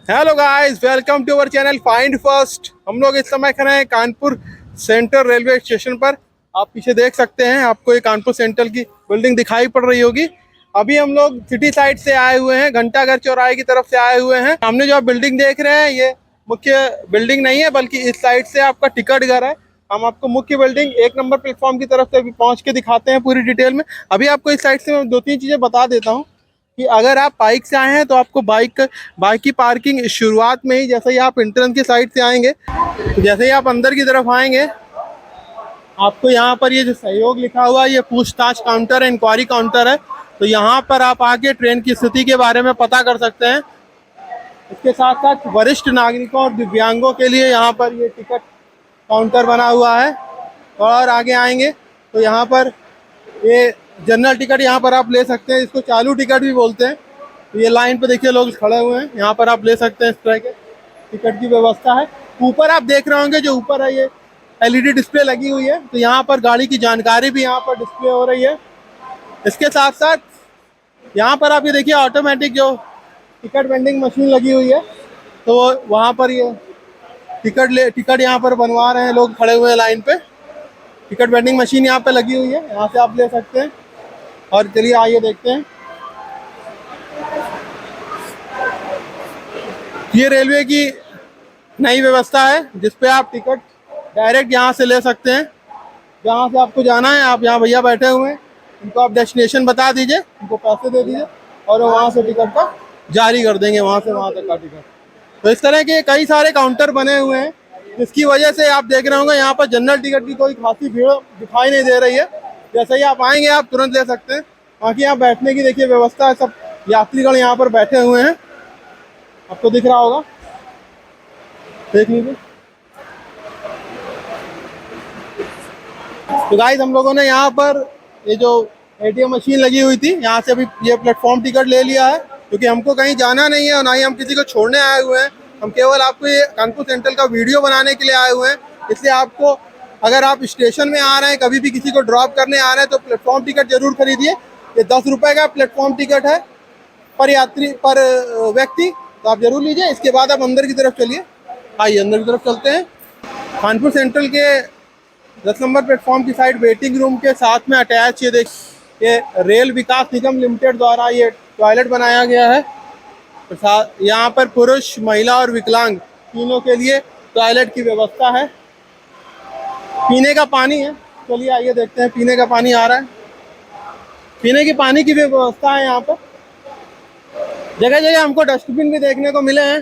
Hello guys, welcome to our channel find first. हम लोग इस समय खड़े हैं कानपुर सेंट्रल रेलवे स्टेशन पर। आप पीछे देख सकते हैं, आपको ये कानपुर सेंट्रल की बिल्डिंग दिखाई पड़ रही होगी। अभी हम लोग सिटी साइड से आए हुए हैं, घंटाघर चौराहे की तरफ से आए हुए हैं। सामने जो आप बिल्डिंग देख रहे हैं, ये मुख्य बिल्डिंग नहीं है, बल्कि इस साइड से आपका टिकट घर है। हम आपको मुख्य बिल्डिंग 1 नंबर प्लेटफॉर्म की तरफ से अभी पहुंच के दिखाते हैं पूरी डिटेल में। अभी आपको इस साइड से मैं 2-3 चीज़ें बता देता हूँ कि अगर आप बाइक से आए हैं तो आपको बाइक की पार्किंग शुरुआत में ही, जैसे ही आप एंट्रेंस की साइड से आएंगे, तो जैसे ही आप अंदर की तरफ आएंगे, आपको यहाँ पर ये जो सहयोग लिखा हुआ है, ये पूछताछ काउंटर है, इंक्वायरी काउंटर है। तो यहाँ पर आप आके ट्रेन की स्थिति के बारे में पता कर सकते हैं। इसके साथ साथ वरिष्ठ नागरिकों और दिव्यांगों के लिए यहाँ पर ये टिकट काउंटर बना हुआ है। और आगे आएंगे तो यहाँ पर ये जनरल टिकट यहाँ पर आप ले सकते हैं, इसको चालू टिकट भी बोलते हैं। तो ये लाइन पे देखिए लोग खड़े हुए हैं, यहाँ पर आप ले सकते हैं। इस तरह के टिकट की व्यवस्था है। ऊपर आप देख रहे होंगे, जो ऊपर है ये एलईडी डिस्प्ले लगी हुई है, तो यहाँ पर गाड़ी की जानकारी भी यहाँ पर डिस्प्ले हो रही है। इसके साथ साथ यहाँ पर आप ये देखिए ऑटोमेटिक जो टिकट वेंडिंग मशीन लगी हुई है, तो वहाँ पर ये टिकट यहाँ पर बनवा रहे हैं लोग, खड़े हुए हैं लाइन पे। टिकट वेंडिंग मशीन यहाँ पे लगी हुई है, यहाँ से आप ले सकते हैं। और चलिए आइए देखते हैं। ये रेलवे की नई व्यवस्था है, जिसपे आप टिकट डायरेक्ट यहाँ से ले सकते हैं। जहाँ से आपको जाना है, आप यहाँ भैया बैठे हुए हैं, उनको आप डेस्टिनेशन बता दीजिए, उनको पैसे दे दीजिए और वो वहाँ से टिकट का जारी कर देंगे, वहाँ से वहाँ तक का टिकट। तो इस तरह के कई सारे काउंटर बने हुए हैं, जिसकी वजह से आप देख रहे होंगे यहाँ पर जनरल टिकट की कोई खासी भीड़ दिखाई नहीं दे रही है। जैसे ही आप आएंगे, आप तुरंत ले सकते हैं। बाकी यहाँ बैठने की देखिए व्यवस्था है, सब यात्रीगण यहाँ पर बैठे हुए हैं, आपको दिख रहा होगा, देख लीजिए। तो गाइस, हम लोगों ने यहाँ पर ये जो एटीएम मशीन लगी हुई थी, यहाँ से अभी ये प्लेटफॉर्म टिकट ले लिया है, क्योंकि हमको कहीं जाना नहीं है और ना ही हम किसी को छोड़ने आए हुए हैं। हम केवल आपको ये कानपुर सेंट्रल का वीडियो बनाने के लिए आए हुए हैं। इसलिए आपको, अगर आप स्टेशन में आ रहे हैं, कभी भी किसी को ड्रॉप करने आ रहे हैं, तो प्लेटफॉर्म टिकट जरूर खरीदिए। ये 10 रुपये का प्लेटफॉर्म टिकट है पर यात्री, पर व्यक्ति, तो आप जरूर लीजिए। इसके बाद आप अंदर की तरफ चलिए, आइए अंदर की तरफ चलते हैं। कानपुर सेंट्रल के 10 नंबर प्लेटफॉर्म की साइड वेटिंग रूम के साथ में अटैच ये रेल विकास निगम लिमिटेड द्वारा ये टॉयलेट बनाया गया है। यहाँ पर पुरुष, महिला और विकलांग तीनों के लिए टॉयलेट की व्यवस्था है। पीने का पानी है, चलिए आइए देखते हैं। पीने का पानी आ रहा है, पीने की पानी की भी व्यवस्था है। यहाँ पर जगह जगह हमको डस्टबिन भी देखने को मिले हैं।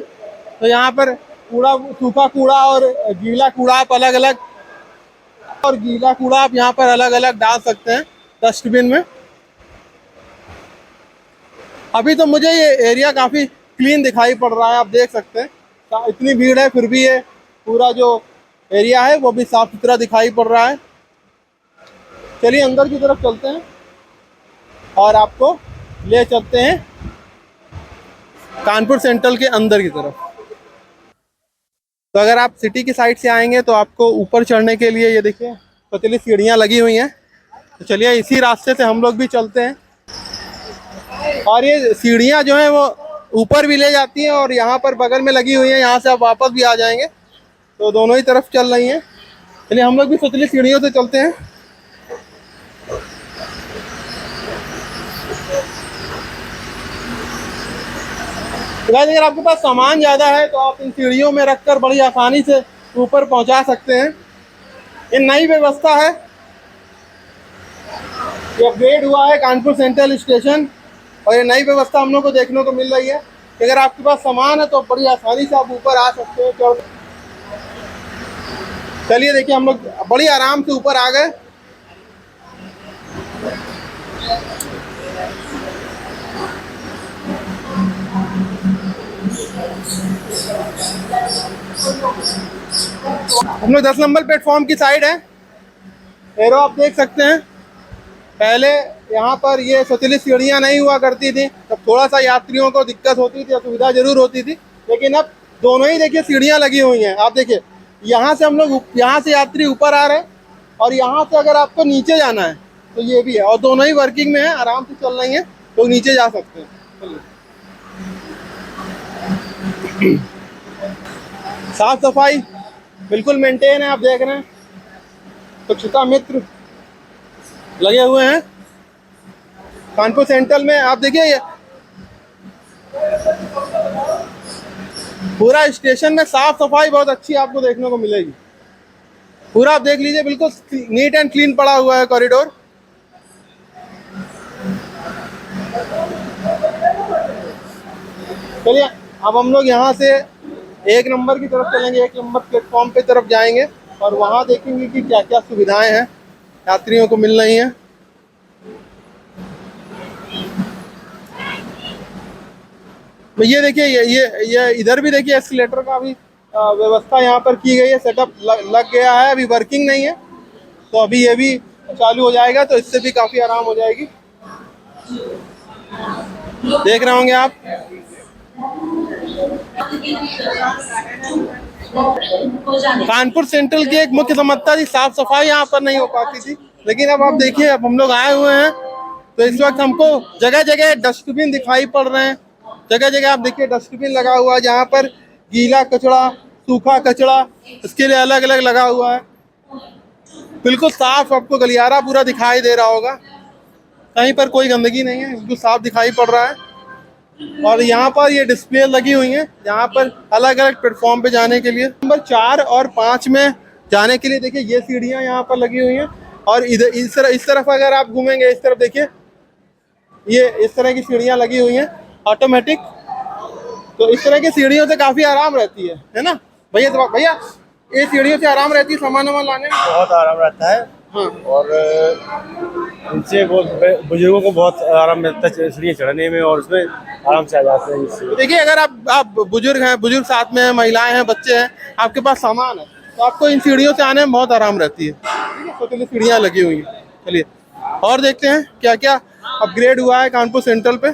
तो यहाँ पर कूड़ा, सूखा कूड़ा और गीला कूड़ा आप अलग अलग, और गीला कूड़ा आप यहाँ पर अलग अलग डाल सकते हैं डस्टबिन में। अभी तो मुझे ये एरिया काफ़ी क्लीन दिखाई पड़ रहा है, आप देख सकते हैं। इतनी भीड़ है, फिर भी ये पूरा जो एरिया है वो भी साफ सुथरा दिखाई पड़ रहा है। चलिए अंदर की तरफ चलते हैं और आपको ले चलते हैं कानपुर सेंट्रल के अंदर की तरफ। तो अगर आप सिटी की साइड से आएंगे तो आपको ऊपर चढ़ने के लिए ये देखिए पतली सीढ़ियाँ लगी हुई हैं। तो चलिए इसी रास्ते से हम लोग भी चलते हैं। और ये सीढ़ियाँ जो हैं वो ऊपर भी ले जाती हैं, और यहाँ पर बगल में लगी हुई हैं, यहाँ से आप वापस भी आ जाएंगे। तो दोनों ही तरफ चल रही हैं। चलिए हम लोग भी पतली सीढ़ियों से चलते हैं। तो अगर आपके पास सामान ज़्यादा है तो आप इन सीढ़ियों में रखकर बड़ी आसानी से ऊपर पहुंचा सकते हैं। ये नई व्यवस्था है, ये अपग्रेड हुआ है कानपुर सेंट्रल स्टेशन, और ये नई व्यवस्था हम लोग को देखने को मिल रही है कि अगर आपके पास सामान है तो बड़ी आसानी से आप ऊपर आ सकते हैं। चलिए देखिए, हम लोग बड़ी आराम से ऊपर आ गए। हम लोग 10 नंबर प्लेटफॉर्म की साइड है। एरो आप देख सकते हैं। पहले यहाँ पर ये सतीली सीढ़ियाँ नहीं हुआ करती थी, तब थोड़ा सा यात्रियों को दिक्कत होती थी, असुविधा जरूर होती थी। लेकिन अब दोनों ही देखिए सीढ़ियाँ लगी हुई हैं। आप देखिए, यहाँ से हम लोग, यहाँ से यात्री ऊपर आ रहे हैं, और यहाँ से अगर आपको नीचे जाना है तो ये भी है, और दोनों ही वर्किंग में है, आराम से चल रही हैं, तो नीचे जा सकते हैं। साफ सफाई बिल्कुल मेंटेन है, आप देख रहे हैं। स्वच्छता मित्र लगे हुए हैं कानपुर सेंट्रल में। आप देखिए ये पूरा स्टेशन में साफ सफाई बहुत अच्छी आपको देखने को मिलेगी। पूरा आप देख लीजिए, बिल्कुल नीट एंड क्लीन पड़ा हुआ है कॉरिडोर। चलिए अब हम लोग यहाँ से 1 नंबर की तरफ चलेंगे, 1 नंबर प्लेटफॉर्म पे तरफ जाएंगे और वहाँ देखेंगे कि क्या क्या सुविधाएं हैं यात्रियों को मिल रही हैं। तो ये देखिए, ये इधर भी देखिए एस्केलेटर का भी व्यवस्था यहाँ पर की गई है, सेटअप लग गया है, अभी वर्किंग नहीं है, तो अभी ये भी चालू हो जाएगा, तो इससे भी काफ़ी आराम हो जाएगी। देख रहे होंगे आप। कानपुर सेंट्रल की एक मुख्य समस्या थी, साफ सफाई यहाँ पर नहीं हो पाती थी, लेकिन अब आप देखिए, अब हम लोग आए हुए हैं तो इस वक्त हमको जगह जगह डस्टबिन दिखाई पड़ रहे हैं। जगह जगह आप देखिए डस्टबिन लगा हुआ है, जहाँ पर गीला कचरा, सूखा कचरा, इसके लिए अलग अलग लगा हुआ है। बिल्कुल साफ आपको गलियारा पूरा दिखाई दे रहा होगा, कहीं पर कोई गंदगी नहीं है, बिल्कुल साफ दिखाई पड़ रहा है। और यहाँ पर ये डिस्प्ले लगी हुई है, यहाँ पर अलग अलग प्लेटफॉर्म पे जाने के लिए। नंबर 4 और 5 में जाने के लिए देखिए ये सीढ़ियाँ यहाँ पर लगी हुई हैं। और इधर इस तरफ अगर आप घूमेंगे, इस तरफ देखिए, ये इस तरह की सीढ़ियाँ लगी हुई हैं ऑटोमेटिक। तो इस तरह की सीढ़ियों से काफ़ी आराम रहती है ना भैया? तो भैया ये सीढ़ियों से आराम रहती है, सामान वामान लाने में बहुत आराम रहता है। हाँ। और इनसे बुजुर्गों को बहुत आराम मिलता है सीढ़ियाँ चढ़ने में, और उसमें आराम से आ जाते हैं इससे। देखिए अगर आप बुजुर्ग हैं, बुजुर्ग साथ में हैं, महिलाएं हैं, बच्चे हैं, आपके पास सामान है, तो आपको इन सीढ़ियों से आने में बहुत आराम रहती है। ठीक है, छोटी सीढ़ियाँ लगी हुई हैं। चलिए और देखते हैं क्या क्या अपग्रेड हुआ है कानपुर सेंट्रल पे।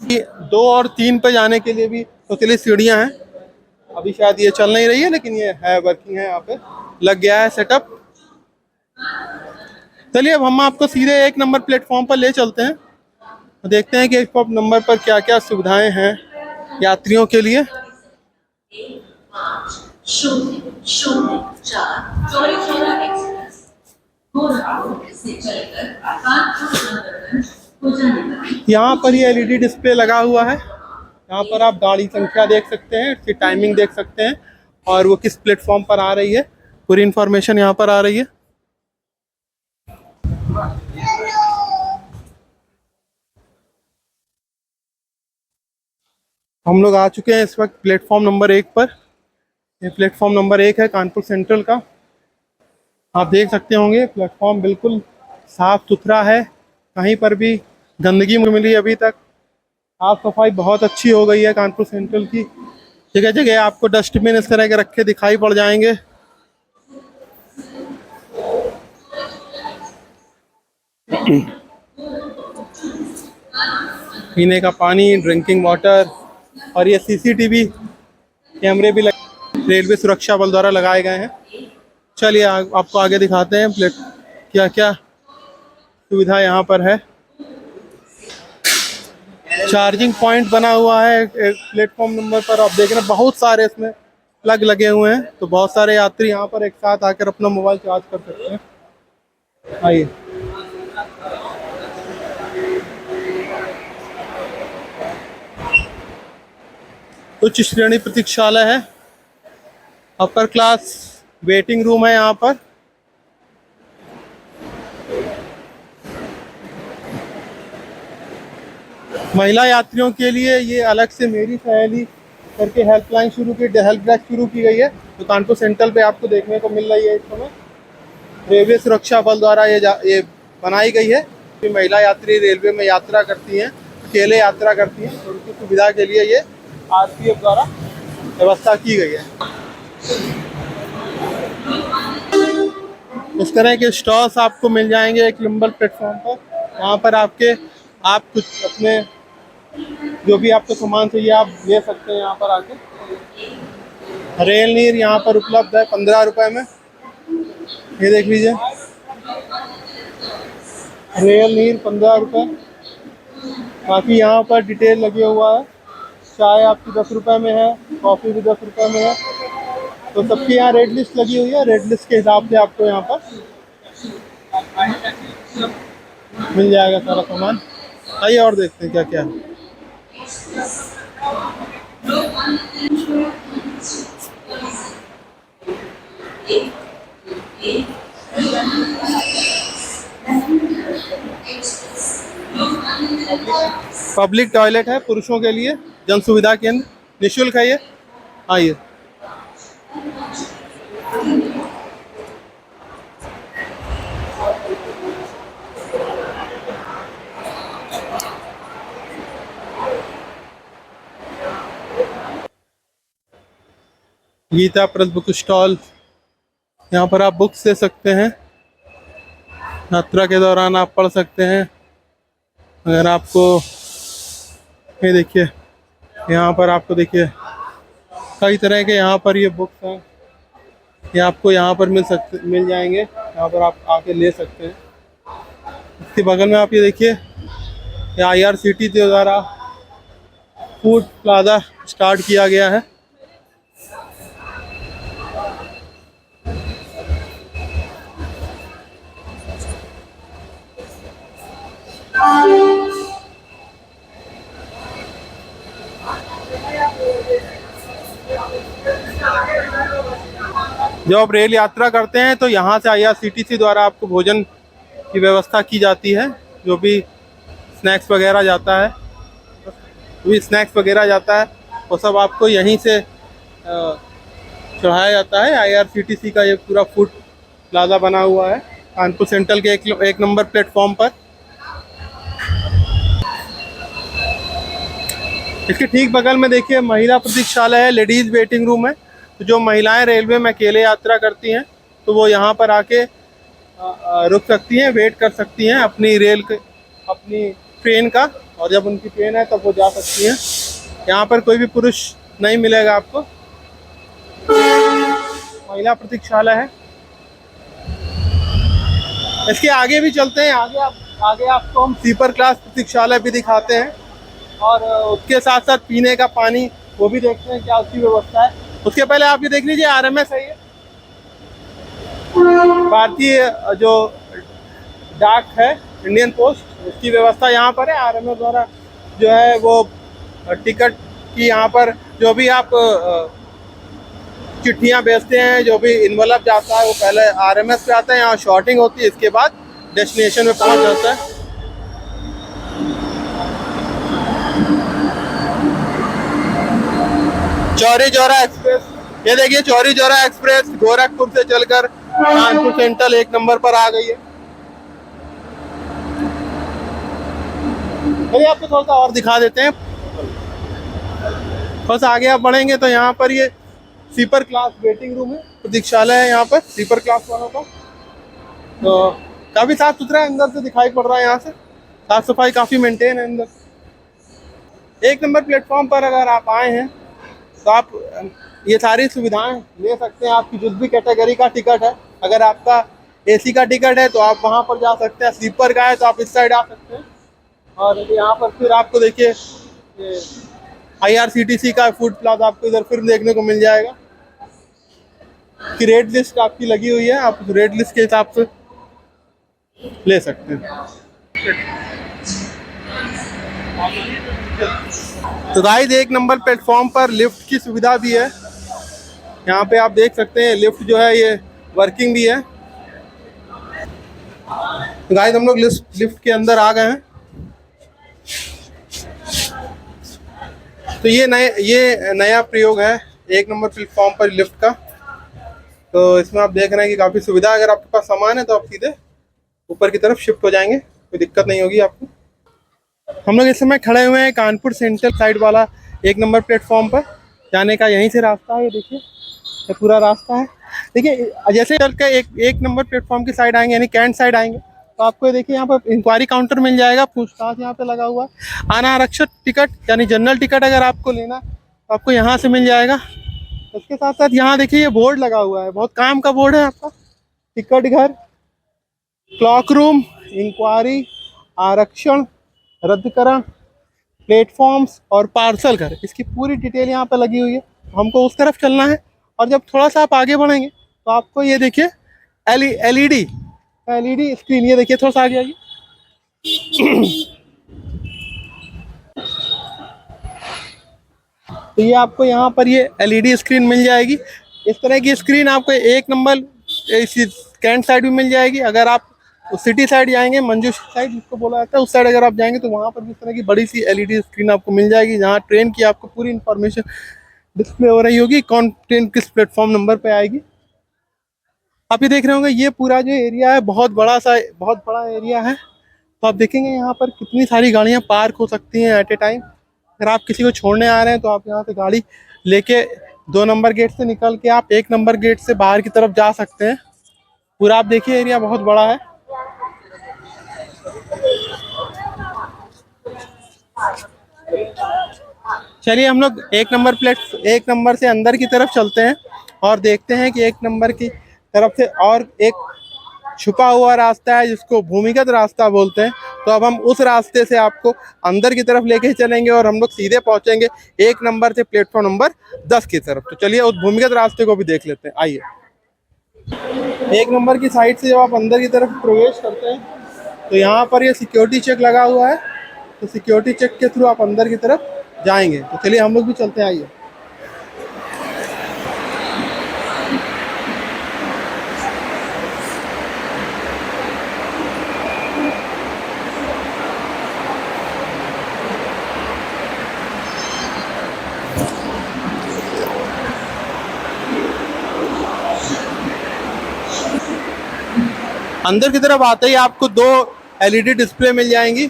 ये 2 और 3 पे जाने के लिए भी तो चलिए सीढ़ियाँ हैं, अभी शायद ये चल नहीं रही है, लेकिन ये है, वर्किंग है, यहाँ पे लग गया है सेटअप। चलिए अब हम आपको सीधे 1 नंबर प्लेटफॉर्म पर ले चलते हैं, देखते हैं कि 1 नंबर पर क्या क्या सुविधाएं हैं यात्रियों के लिए। यहाँ पर ये LED डिस्प्ले लगा हुआ है, यहाँ पर आप गाड़ी संख्या देख सकते हैं, इसकी टाइमिंग देख सकते हैं, और वो किस प्लेटफॉर्म पर आ रही है, पूरी इंफॉर्मेशन यहाँ पर आ रही है। हम लोग आ चुके हैं इस वक्त प्लेटफॉर्म नंबर 1 पर। ये प्लेटफॉर्म नंबर 1 है कानपुर सेंट्रल का। आप देख सकते होंगे प्लेटफॉर्म बिल्कुल साफ सुथरा है, कहीं पर भी गंदगी मिली अभी तक। साफ सफाई बहुत अच्छी हो गई है कानपुर सेंट्रल की। जगह जगह आपको डस्टबिन इस तरह के रखे दिखाई पड़ जाएंगे। पीने का पानी, ड्रिंकिंग वाटर, और ये CCTV कैमरे भी रेलवे सुरक्षा बल द्वारा लगाए गए हैं। चलिए आपको आगे दिखाते हैं क्या क्या सुविधा यहाँ पर है। चार्जिंग पॉइंट बना हुआ है प्लेटफॉर्म नंबर पर, आप देख रहे हैं बहुत सारे इसमें प्लग लगे हुए हैं, तो बहुत सारे यात्री यहाँ पर एक साथ आकर अपना मोबाइल चार्ज कर सकते हैं। आइए उच्च श्रेणी प्रतीक्षालय है, अपर क्लास वेटिंग रूम है यहाँ पर। महिला यात्रियों के लिए ये अलग से मेरी सहेली करके हेल्पलाइन हेल्प डेस्क शुरू की गई है, जो कानपुर सेंट्रल पे आपको देखने को मिल रही है इस समय। रेलवे सुरक्षा बल द्वारा ये बनाई गई है कि महिला यात्री रेलवे में यात्रा करती हैं, अकेले यात्रा करती हैं, तो उनकी सुविधा के लिए ये RPF द्वारा व्यवस्था की गई है। इस तरह के स्टॉल्स आपको मिल जाएंगे 1 नंबर प्लेटफॉर्म पर। यहाँ पर आपके आप कुछ अपने जो भी आपको सामान चाहिए आप ले सकते हैं यहाँ पर आके। रेल नीर यहाँ पर उपलब्ध है 15 रुपए में, ये देख लीजिए। रेल नीर 15 रुपए। बाकी यहाँ पर डिटेल लगे हुआ है। चाय आपकी 10 रुपए में है, कॉफ़ी भी 10 रुपए में है। तो सबकी यहाँ रेट लिस्ट लगी हुई है, रेट लिस्ट के हिसाब से आपको यहाँ पर मिल जाएगा सारा सामान। आइए और देखते हैं क्या क्या है। पब्लिक टॉयलेट है पुरुषों के लिए, जन सुविधा केंद्र, निःशुल्क है ये। आइए। गीता प्रेस बुक स्टॉल, यहाँ पर आप बुक्स ले सकते हैं, यात्रा के दौरान आप पढ़ सकते हैं। अगर आपको ये देखिए, यहाँ पर आपको देखिए कई तरह के यहाँ पर ये बुक्स हैं, ये आपको यहाँ पर मिल जाएंगे, यहाँ पर आप आके ले सकते हैं। इसके बगल में आप ये देखिए, ये IRCTC द्वारा फूड प्लाजा स्टार्ट किया गया है। जब आप रेल यात्रा करते हैं तो यहाँ से IRCTC द्वारा आपको भोजन की व्यवस्था की जाती है। जो भी स्नैक्स वगैरह जाता है, वो सब आपको यहीं से चढ़ाया जाता है। IRCTC का ये पूरा फूड प्लाजा बना हुआ है कानपुर सेंट्रल के एक नंबर प्लेटफॉर्म पर। इसके ठीक बगल में देखिए महिला प्रतीक्षालय है, लेडीज़ वेटिंग रूम है। तो जो महिलाएं रेलवे में अकेले यात्रा करती हैं तो वो यहाँ पर आके रुक सकती हैं, वेट कर सकती हैं अपनी ट्रेन का, और जब उनकी ट्रेन है तब वो जा सकती हैं। यहाँ पर कोई भी पुरुष नहीं मिलेगा आपको। महिला प्रतीक्षालय है। इसके आगे भी चलते हैं, आगे आपको हम स्लीपर क्लास प्रतीक्षालय भी दिखाते हैं, और उसके साथ साथ पीने का पानी वो भी देखते हैं क्या उसकी व्यवस्था है। उसके पहले आप ये देख लीजिए, RMS है ये, भारतीय जो डाक है, इंडियन पोस्ट, उसकी व्यवस्था यहाँ पर है। RMS द्वारा जो है वो टिकट की यहाँ पर जो भी आप चिट्ठियाँ भेजते हैं, जो भी इन्वॉल्व जाता है वो पहले RMS पे आता है, यहाँ शॉर्टिंग होती है, इसके बाद डेस्टिनेशन में पहुँच जाता है। चौरी चौरा एक्सप्रेस, ये देखिए चौरी चौरा एक्सप्रेस गोरखपुर से चलकर कानपुर सेंट्रल एक नंबर पर आ गई है। चलिए आपको थोड़ा सा और दिखा देते हैं। बस आगे आप बढ़ेंगे तो यहाँ पर ये स्लीपर क्लास वेटिंग रूम है, प्रतीक्षालय है यहाँ पर स्लीपर क्लास वालों का। तो काफ़ी साफ सुथरा अंदर से दिखाई पड़ रहा है, यहाँ से साफ सफाई काफ़ी मेंटेन है अंदर। एक नंबर प्लेटफॉर्म पर अगर आप आए हैं तो आप ये सारी सुविधाएं ले सकते हैं। आपकी जिस भी कैटेगरी का टिकट है, अगर आपका AC का टिकट है तो आप वहां पर जा सकते हैं, स्लीपर का है तो आप इस साइड आ सकते हैं। और यहाँ पर फिर आपको देखिए IRCTC का फूड प्लाजा आपको इधर फिर देखने को मिल जाएगा। कि रेट लिस्ट आपकी लगी हुई है, आप रेट लिस्ट के हिसाब से ले सकते हैं। तो गाइस एक नंबर प्लेटफॉर्म पर लिफ्ट की सुविधा भी है। यहाँ पे आप देख सकते हैं लिफ्ट जो है ये वर्किंग भी है। तो गाइस हम लोग लिफ्ट के अंदर आ गए हैं। तो ये नया प्रयोग है एक नंबर प्लेटफॉर्म पर लिफ्ट का। तो इसमें आप देख रहे हैं कि काफ़ी सुविधा, अगर आपके पास सामान है तो आप सीधे ऊपर की तरफ शिफ्ट हो जाएंगे, कोई दिक्कत नहीं होगी आपको। हम लोग इस समय खड़े हुए हैं कानपुर सेंट्रल साइड वाला एक नंबर प्लेटफॉर्म पर। जाने का यहीं से रास्ता है, ये देखिए ये पूरा रास्ता है। देखिए जैसे चल के एक नंबर प्लेटफॉर्म की साइड आएंगे, यानी कैंट साइड आएंगे तो आपको ये देखिए यहाँ पर इंक्वायरी काउंटर मिल जाएगा, पूछताछ यहाँ पे लगा हुआ है। अनारक्षित टिकट यानी जनरल टिकट अगर आपको लेना तो आपको यहाँ से मिल जाएगा। उसके साथ साथ यहाँ देखिए ये बोर्ड लगा हुआ है, बहुत काम का बोर्ड है आपका। टिकट घर, क्लॉक रूम, इंक्वायरी, आरक्षण, रद्दकरण, प्लेटफॉर्म्स और पार्सल घर, इसकी पूरी डिटेल यहाँ पे लगी हुई है। हमको उस तरफ चलना है और जब थोड़ा सा आप आगे बढ़ेंगे तो आपको ये देखिए एलईडी स्क्रीन, ये देखिए थोड़ा सा आगे आइए। तो ये आपको यहाँ पर ये एलईडी स्क्रीन मिल जाएगी। इस तरह की स्क्रीन आपको एक नंबर कैंट साइड भी मिल जाएगी। अगर आप सिटी साइड जाएंगे, मंजू साइड जिसको बोला जाता है, उस साइड अगर आप जाएंगे तो वहाँ पर भी इस तरह की बड़ी सी एलईडी स्क्रीन आपको मिल जाएगी, जहाँ ट्रेन की आपको पूरी इन्फॉर्मेशन डिस्प्ले हो रही होगी, कौन ट्रेन किस प्लेटफॉर्म नंबर पे आएगी। आप ये देख रहे होंगे ये पूरा जो एरिया है बहुत बड़ा एरिया है। तो आप देखेंगे यहाँ पर कितनी सारी गाड़ियाँ पार्क हो सकती हैं एट ए टाइम। अगर आप किसी को छोड़ने आ रहे हैं तो आप यहाँ से गाड़ी लेके 2 नंबर गेट से निकल के आप 1 नंबर गेट से बाहर की तरफ जा सकते हैं। पूरा आप देखिए एरिया बहुत बड़ा है। चलिए हम लोग 1 नंबर से अंदर की तरफ चलते हैं और देखते हैं कि 1 नंबर की तरफ से और एक छुपा हुआ रास्ता है जिसको भूमिगत रास्ता बोलते हैं। तो अब हम उस रास्ते से आपको अंदर की तरफ लेके चलेंगे और हम लोग सीधे पहुंचेंगे 1 नंबर से प्लेटफॉर्म नंबर 10 की तरफ। तो चलिए उस भूमिगत रास्ते को भी देख लेते हैं, आइए। 1 नंबर की साइड से जब आप अंदर की तरफ प्रवेश करते हैं तो यहाँ पर ये सिक्योरिटी चेक लगा हुआ है। तो सिक्योरिटी चेक के थ्रू आप अंदर की तरफ जाएंगे। तो चलिए हम लोग भी चलते हैं, आइए। अंदर की तरफ आते ही आपको 2 एलईडी डिस्प्ले मिल जाएंगी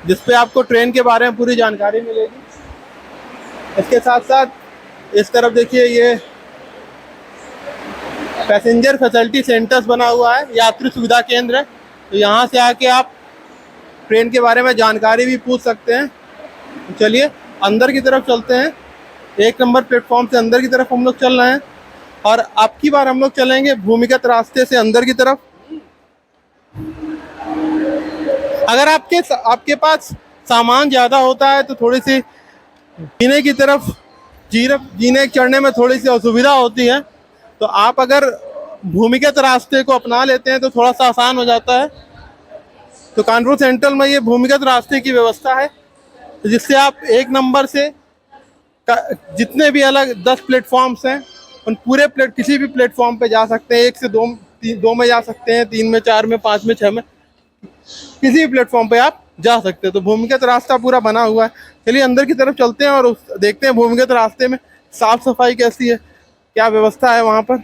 जिसपे आपको ट्रेन के बारे में पूरी जानकारी मिलेगी। इसके साथ साथ इस तरफ देखिए ये पैसेंजर फैसिलिटी सेंटर्स बना हुआ है, यात्री सुविधा केंद्र है। तो यहाँ से आके आप ट्रेन के बारे में जानकारी भी पूछ सकते हैं। तो चलिए अंदर की तरफ चलते हैं। 1 नंबर प्लेटफॉर्म से अंदर की तरफ हम लोग चल रहे हैं और अब की बार हम लोग चलेंगे भूमिगत रास्ते से अंदर की तरफ। अगर आपके पास सामान ज़्यादा होता है तो थोड़ी सी जीने चढ़ने में थोड़ी सी असुविधा होती है। तो आप अगर भूमिगत रास्ते को अपना लेते हैं तो थोड़ा सा आसान हो जाता है। तो कानपुर सेंट्रल में ये भूमिगत रास्ते की व्यवस्था है जिससे आप 1 नंबर से जितने भी अलग 10 प्लेटफॉर्म्स हैं उन पूरे किसी भी प्लेटफॉर्म पे जा सकते हैं। 1 से 2 में जा सकते हैं, 3 में, 4 में, 5 में, 6 में, किसी भी प्लेटफॉर्म पे आप जा सकते हैं। तो भूमिगत रास्ता पूरा बना हुआ है। चलिए अंदर की तरफ चलते हैं और देखते हैं भूमिगत रास्ते में साफ सफाई कैसी है, क्या व्यवस्था है वहाँ पर।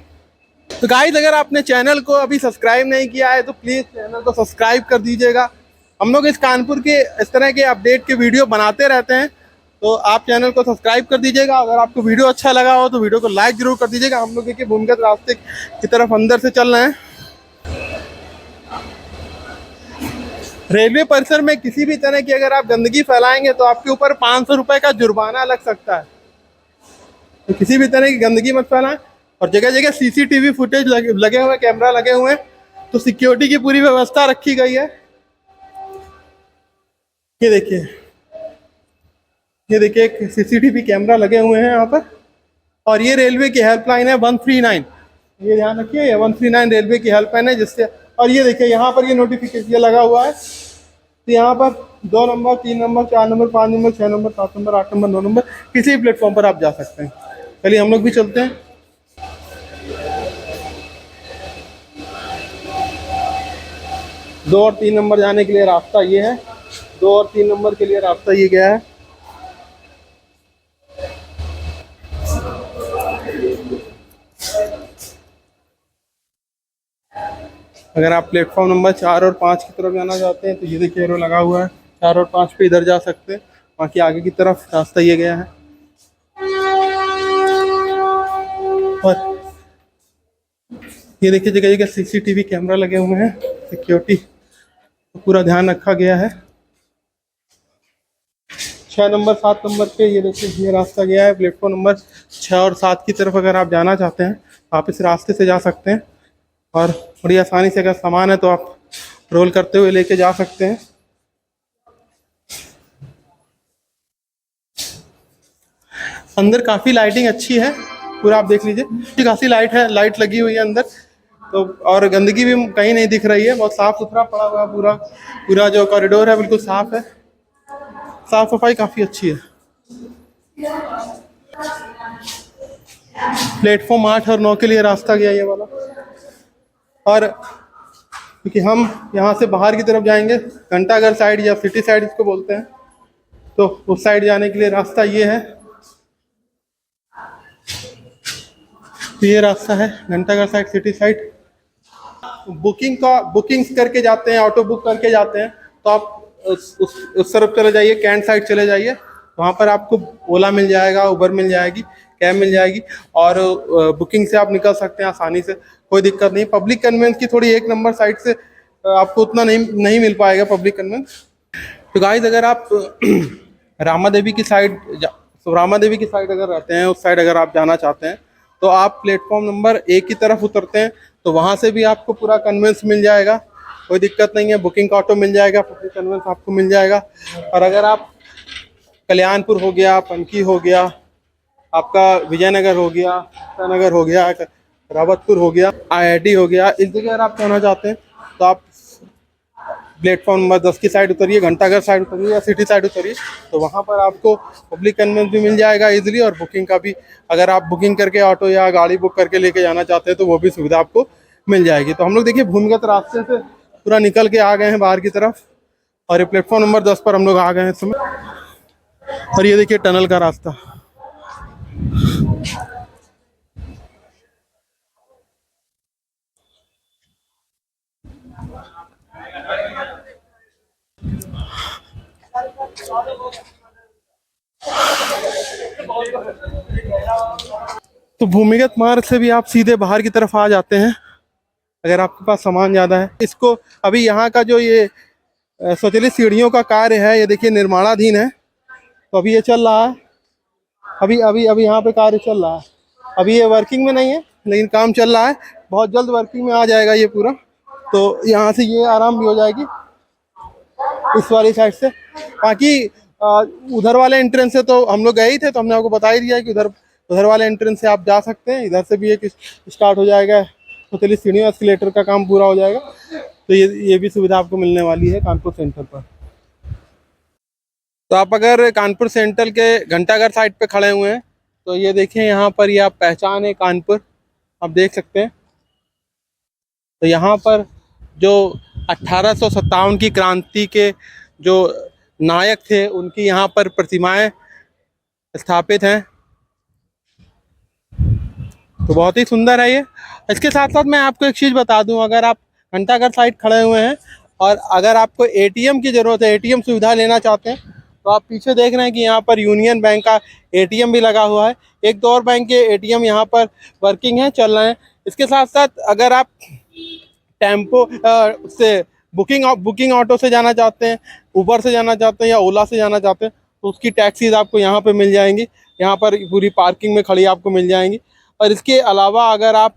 तो गाइस अगर आपने चैनल को अभी सब्सक्राइब नहीं किया है तो प्लीज़ चैनल को सब्सक्राइब कर दीजिएगा। हम लोग इस कानपुर के इस तरह के अपडेट के वीडियो बनाते रहते हैं, तो आप चैनल को सब्सक्राइब कर दीजिएगा। अगर आपको वीडियो अच्छा लगा हो तो वीडियो को लाइक जरूर कर दीजिएगा। हम लोग देखिए भूमिगत रास्ते की तरफ अंदर से चल रहे हैं। रेलवे परिसर में किसी भी तरह की अगर आप गंदगी फैलाएंगे तो आपके ऊपर 500 रुपये का जुर्माना लग सकता है। तो किसी भी तरह की गंदगी मत फैलाएं। और जगह जगह सीसीटीवी फुटेज लगे हुए, कैमरा लगे हुए हैं। तो सिक्योरिटी की पूरी व्यवस्था रखी गई है। ये देखिए एक सीसीटीवी कैमरा लगे हुए हैं यहाँ पर। और ये रेलवे की हेल्पलाइन है 139। ये ध्यान रखिए, ये 139 रेलवे की हेल्पलाइन है जिससे। और ये देखिए यहाँ पर ये नोटिफिकेशन लगा हुआ है। तो यहाँ पर 2 number, 3 number, 4 number, 5 number, 6 number, 7 number, 8 number, 9 number, किसी भी प्लेटफॉर्म पर आप जा सकते हैं। चलिए हम लोग भी चलते हैं। दो और 3 नंबर जाने के लिए रास्ता ये है। 2 और 3 नंबर के लिए रास्ता ये गया है। अगर आप प्लेटफॉर्म नंबर 4 और 5 की तरफ जाना चाहते हैं तो ये देखिए एरो लगा हुआ है, 4 और 5 पे इधर जा सकते हैं। बाकी आगे की तरफ रास्ता ये गया है। और ये देखिए जगह जगह सीसीटीवी कैमरा लगे हुए हैं, सिक्योरिटी तो पूरा ध्यान रखा गया है। 6 नंबर 7 नंबर पे ये देखिए ये रास्ता गया है। प्लेटफॉर्म नंबर 6 और 7 की तरफ अगर आप जाना चाहते हैं आप इस रास्ते से जा सकते हैं, और बड़ी आसानी से अगर सामान है तो आप रोल करते हुए लेके जा सकते हैं। अंदर काफ़ी लाइटिंग अच्छी है, पूरा आप देख लीजिए, अच्छी खासी लाइट है, लाइट लगी हुई है अंदर तो, और गंदगी भी कहीं नहीं दिख रही है, बहुत साफ़ सुथरा पड़ा हुआ है पूरा। पूरा जो कॉरिडोर है बिल्कुल साफ़ है, साफ़ सफाई काफ़ी अच्छी है। प्लेटफॉर्म 8 और 9 के लिए रास्ता गया ये वाला, और क्योंकि हम यहाँ से बाहर की तरफ जाएंगे, घंटाघर साइड या सिटी साइड इसको बोलते हैं, तो उस साइड जाने के लिए रास्ता ये है। तो ये रास्ता है घंटाघर साइड, सिटी साइड। बुकिंग करके जाते हैं, ऑटो बुक करके जाते हैं तो आप उस तरफ चले जाइए, कैंट साइड चले जाइए, वहाँ पर आपको ओला मिल जाएगा, उबर मिल जाएगी, कैब मिल जाएगी, और बुकिंग से आप निकल सकते हैं आसानी से, कोई दिक्कत नहीं। पब्लिक कन्वेंस की थोड़ी 1 नंबर साइड से आपको उतना नहीं मिल पाएगा पब्लिक कन्वेंस। तो गाइस अगर आप रामा देवी की साइड अगर रहते हैं, उस साइड अगर आप जाना चाहते हैं तो आप प्लेटफॉर्म नंबर 1 की तरफ उतरते हैं तो वहाँ से भी आपको पूरा कन्वेंस मिल जाएगा, कोई दिक्कत नहीं है। बुकिंग का ऑटो मिल जाएगा, पब्लिक कन्वेंस आपको मिल जाएगा। और अगर आप कल्याणपुर हो गया, पनकी हो गया, आपका विजयनगर हो गया, नगर हो गया, रावतपुर हो गया, IIT हो गया, इस जगह अगर आप जाना चाहते हैं तो आप प्लेटफॉर्म नंबर 10 की साइड उतरिए, घंटाघर साइड उतरिए या सिटी साइड उतरिए, तो वहाँ पर आपको पब्लिक कन्वेंस भी मिल जाएगा इजीली, और बुकिंग का भी, अगर आप बुकिंग करके ऑटो या गाड़ी बुक करके लेके जाना चाहते हैं तो वो भी सुविधा आपको मिल जाएगी। तो हम लोग देखिए भूमिगत रास्ते से पूरा निकल के आ गए हैं बाहर की तरफ, और ये प्लेटफॉर्म नंबर 10 पर हम लोग आ गए हैं इस समय। और ये देखिए टनल का रास्ता। तो भूमिगत मार्ग से भी आप सीधे बाहर की तरफ आ जाते हैं अगर आपके पास सामान ज़्यादा है। इसको अभी यहाँ का जो ये स्वचालित सीढ़ियों का कार्य है, ये देखिए निर्माणाधीन है, तो अभी ये चल रहा है, अभी अभी अभी यहाँ पे कार्य चल रहा है। अभी ये वर्किंग में नहीं है लेकिन काम चल रहा है, बहुत जल्द वर्किंग में आ जाएगा ये पूरा। तो यहाँ से ये आराम भी हो जाएगी इस वाली साइड से। बाकी उधर वाले एंट्रेंस से तो हम लोग गए ही थे, तो हमने आपको बता ही दिया है कि उधर वाले एंट्रेंस से आप जा सकते हैं। इधर से भी एक स्टार्ट हो जाएगा, तो चलिए सीढ़ियों एस्केलेटर का काम पूरा हो जाएगा, तो ये भी सुविधा आपको मिलने वाली है कानपुर सेंटर पर। तो आप अगर कानपुर सेंटर के घंटाघर साइड पे खड़े हुए हैं तो ये देखें यहाँ पर, ये आप पहचान है कानपुर, आप देख सकते हैं। तो यहाँ पर जो 1857 की क्रांति के जो नायक थे उनकी यहाँ पर प्रतिमाएं स्थापित हैं, तो बहुत ही सुंदर है ये। इसके साथ साथ मैं आपको एक चीज़ बता दूं, अगर आप घंटाघर साइड खड़े हुए हैं और अगर आपको ATM की ज़रूरत है, ATM सुविधा लेना चाहते हैं, तो आप पीछे देख रहे हैं कि यहाँ पर यूनियन बैंक का ATM भी लगा हुआ है। एक दो और बैंक के ATM यहाँ पर वर्किंग है, चल रहे हैं। इसके साथ साथ अगर आप टेम्पो से बुकिंग ऑटो से जाना चाहते हैं, उबर से जाना चाहते हैं या ओला से जाना चाहते हैं, तो उसकी टैक्सीज आपको यहाँ पे मिल जाएंगी, यहाँ पर पूरी पार्किंग में खड़ी आपको मिल जाएंगी। और इसके अलावा अगर आप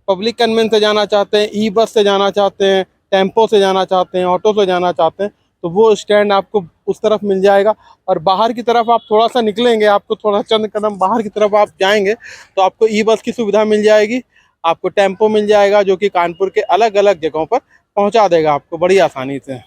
पब्लिक कन्वेंस से जाना चाहते हैं, ई-बस से जाना चाहते हैं, टेम्पो से जाना चाहते हैं, ऑटो से जाना चाहते हैं, तो वो स्टैंड आपको उस तरफ मिल जाएगा। और बाहर की तरफ आप थोड़ा सा निकलेंगे, आपको थोड़ा चंद कदम बाहर की तरफ आप जाएंगे तो आपको ई-बस की सुविधा मिल जाएगी, आपको टेम्पो मिल जाएगा जो कि कानपुर के अलग अलग जगहों पर पहुंचा देगा आपको बड़ी आसानी से।